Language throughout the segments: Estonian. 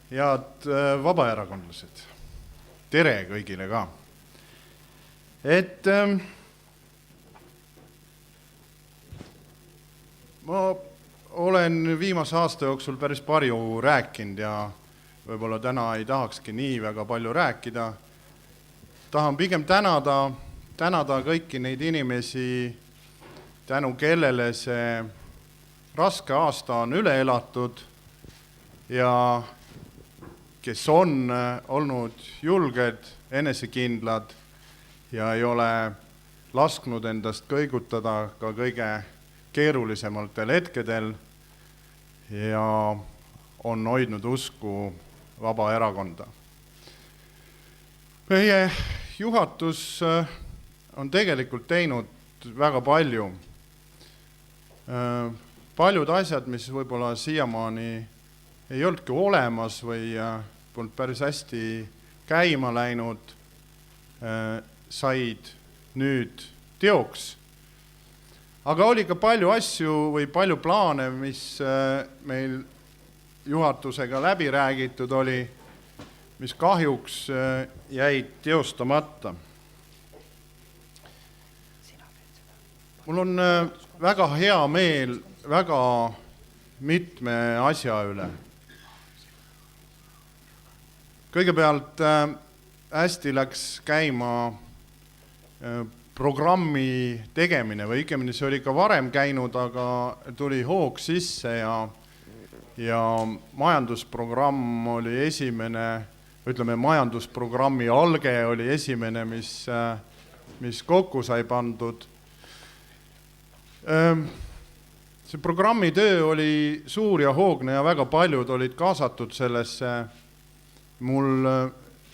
Head vabaerakondlased, tere kõigile ka. Ma olen viimase aasta jooksul päris palju rääkinud ja võib-olla täna ei tahakski nii väga palju rääkida. Tahan pigem tänada kõiki neid inimesi, tänu kellele see raske aasta on üle elatud ja kes on olnud julged, enesekindlad ja ei ole lasknud endast kõigutada ka kõige keerulisematel hetkedel ja on hoidnud usku Vabaerakonda. Meie juhatus on tegelikult teinud väga palju. Paljud asjad, mis võib-olla siiamaani ei olnudki olemas või polnud päris hästi käima läinud, said nüüd teoks. Aga oli ka palju asju või palju plaane, mis meil juhatusega läbi räägitud oli, mis kahjuks jäid teostamata. Mul on väga hea meel väga mitme asja üle. Kõigepealt hästi läks käima programmi tegemine või õigemini see oli ka varem käinud, aga tuli hoog sisse ja majandusprogramm oli esimene, ütleme majandusprogrammi alge oli esimene, mis kokku sai pandud. See programmi töö oli suur ja hoogne ja väga paljud olid kaasatud sellesse. Mul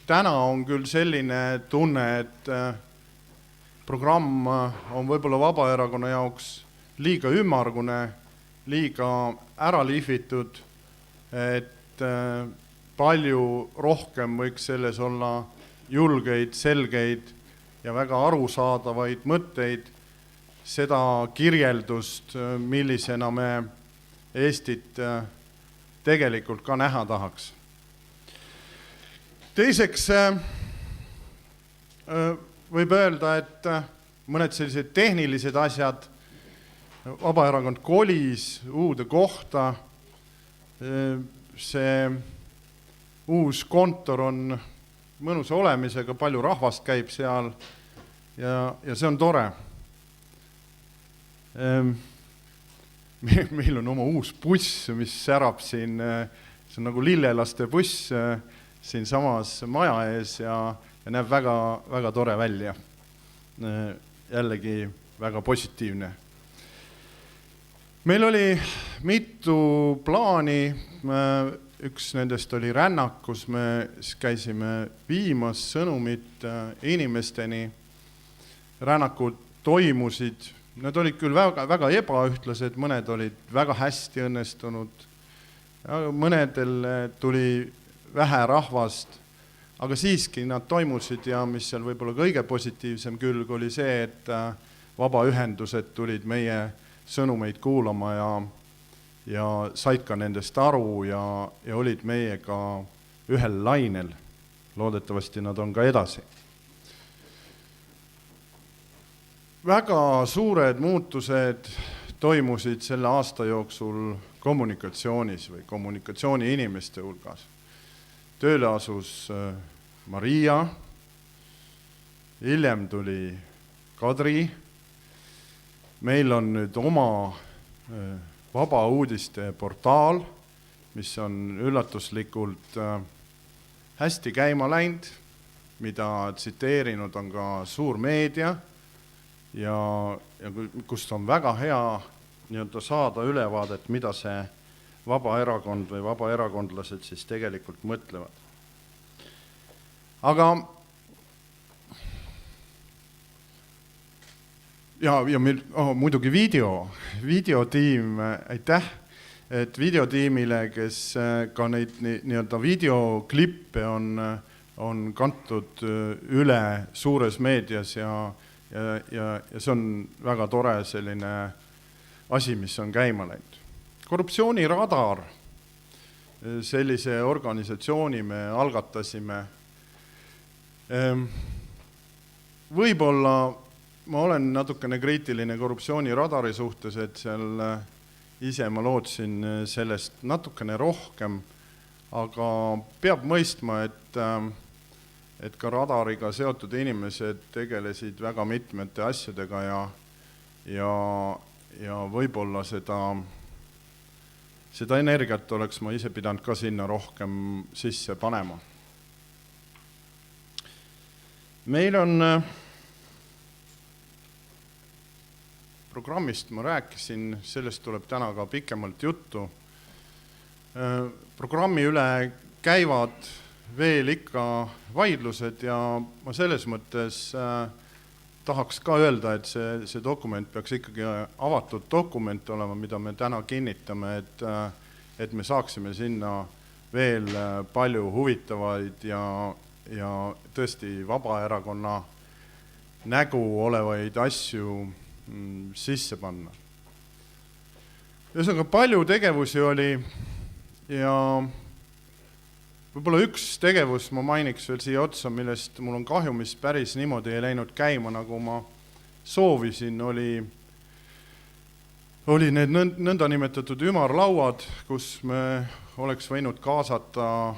täna on küll selline tunne, et programm on võib-olla Vabaerakonna jaoks liiga ümmargune, liiga ära lihvitud, et palju rohkem võiks selles olla julgeid, selgeid ja väga arusaadavaid mõtteid, seda kirjeldust, millisena me Eestit tegelikult ka näha tahaks. Teiseks võib öelda, et mõned sellised tehnilised asjad, Vabaerakond kolis uude kohta, see uus kontor on mõnus olemisega, palju rahvast käib seal ja see on tore. Meil on oma uus buss, mis särab siin, see on nagu lillelaste buss siin samas maja ees ja näeb väga, väga tore välja. Jällegi väga positiivne. Meil oli mitu plaani, üks nendest oli rännak, kus me käisime viimas sõnumit inimesteni. Rännakud toimusid, nad olid küll väga, väga ebaühtlased, mõned olid väga hästi õnnestunud, mõnedel tuli vähe rahvast, aga siiski nad toimusid ja mis seal võib-olla kõige positiivsem külg oli see, et vabaühendused tulid meie sõnumeid kuulama ja said ka nendest aru ja olid meiega ühel lainel. Loodetavasti nad on ka edasi. Väga suured muutused toimusid selle aasta jooksul kommunikatsioonis või kommunikatsiooni inimeste hulgas. Tööle asus Maria, hiljem tuli Kadri. Meil on nüüd oma vaba uudiste portaal, mis on üllatuslikult hästi käima läinud, mida tsiteerinud on ka suur meedia ja kust on väga hea saada ülevaadet, mida see Vabaerakond või vabaerakondlased siis tegelikult mõtlevad. Aga ja meil muidugi videotiim, aitäh, et videotiimile, kes ka neid videoklippe on kantud üle suures meedias ja see on väga tore selline asi, mis on käima läinud. Korruptsiooniradar sellise organisatsiooni me algatasime. Võib-olla ma olen natukene kriitiline korruptsiooniradari suhtes, et seal ise ma lootsin sellest natukene rohkem, aga peab mõistma, et ka radariga seotud inimesed tegelesid väga mitmete asjadega ja võib-olla seda energiat oleks ma ise pidanud ka sinna rohkem sisse panema. Meil on programmist ma rääkisin, sellest tuleb täna ka pikemalt juttu. Programmi üle käivad veel ikka vaidlused ja ma selles mõttes tahaks ka öelda, et see dokument peaks ikkagi avatud dokument olema, mida me täna kinnitame, et me saaksime sinna veel palju huvitavaid ja tõesti Vabaerakonna nägu olevaid asju sisse panna. Ühesõnaga palju tegevusi oli ja võib-olla üks tegevus ma mainiks veel siia otsa, millest mul on kahju, mis päris niimoodi ei läinud käima, nagu ma soovisin, oli need nõnda nimetatud ümarlauad, kus me oleks võinud kaasata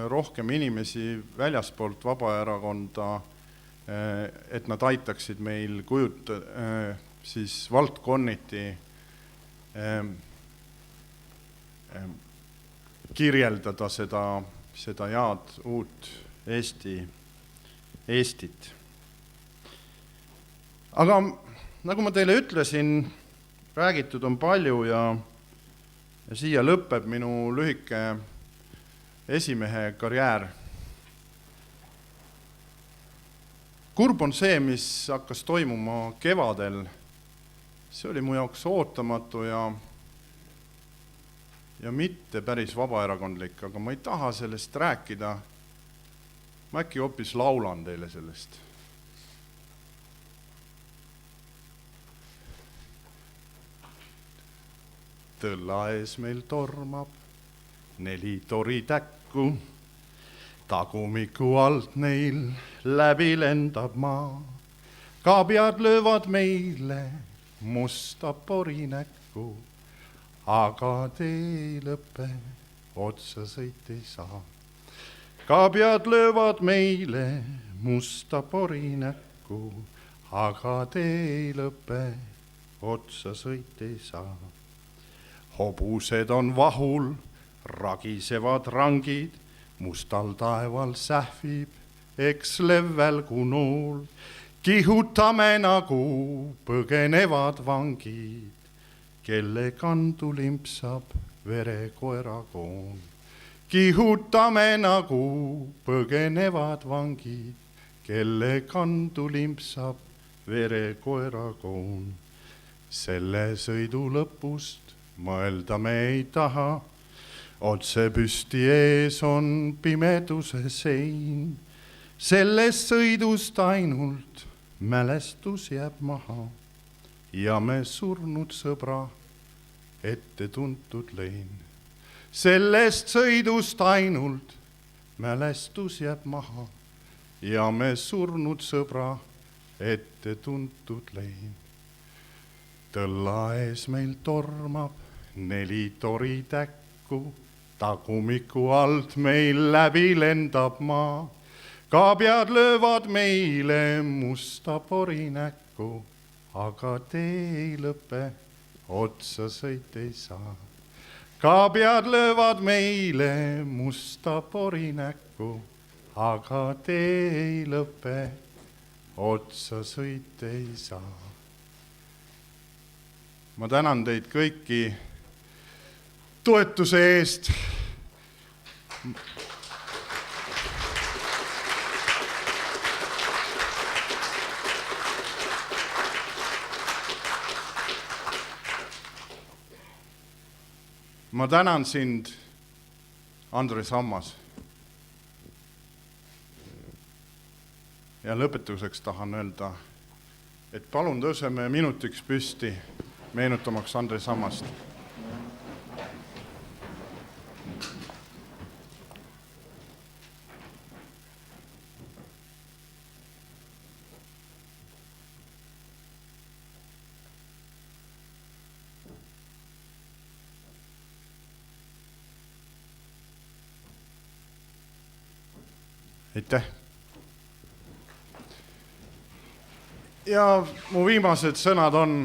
rohkem inimesi väljaspoolt Vabaerakonda, et nad aitaksid meil siis valdkonniti kirjeldada seda head uut Eestit. Aga nagu ma teile ütlesin, räägitud on palju ja siia lõpeb minu lühike esimehe karjäär. Kurb on see, mis hakkas toimuma kevadel. See oli mu jaoks ootamatu ja mitte päris vabaerakondlik, aga ma ei taha sellest rääkida. Ma äkki hoopis laulan teile sellest. Tõlla ees meil tormab 4 toritäkku, tagumiku alt neil läbi lendab maa. Kaabjad löövad meile musta porinäkku, aga tee lõppe otsa sõit ei saa. Kaabjad löövad meile musta porinäkku, aga tee lõppe otsa sõit ei saa. Hobused on vahul, ragisevad rangid, mustal taeval sähvib, ekslev välgu nool. Kihutame nagu põgenevad vangid, kelle kandu limpsab verekoera koon. Kihutame nagu põgenevad vangid, kelle kandu limpsab verekoera koon. Selle sõidu lõpust mõelda me ei taha, otse püsti ees on pimeduse sein. Sellest sõidust ainult mälestus jääb maha ja me surnud sõbra ette tuntud lein. Sellest sõidust ainult mälestus jääb maha ja me surnud sõbra ette tuntud lein. Tõlla ees meil tormab 4 toritäkku, tagumiku alt meil läbi lendab maa. Kaabjad löövad meile musta porinäkku, aga tee ei lõpe, otsa sõit ei saa. Kaabjad löövad meile musta porinäkku, aga tee ei lõpe, otsa sõit ei saa. Ma tänan teid kõiki toetuse eest. Ma tänan sind, Andres Ammas. Ja lõpetuseks tahan öelda, et palun tõuseme minutiks püsti, meenutamaks Andres Ammast. aitäh! Ja mu viimased sõnad on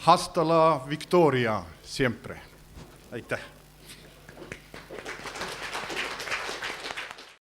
hasta la victoria siempre. Aitäh!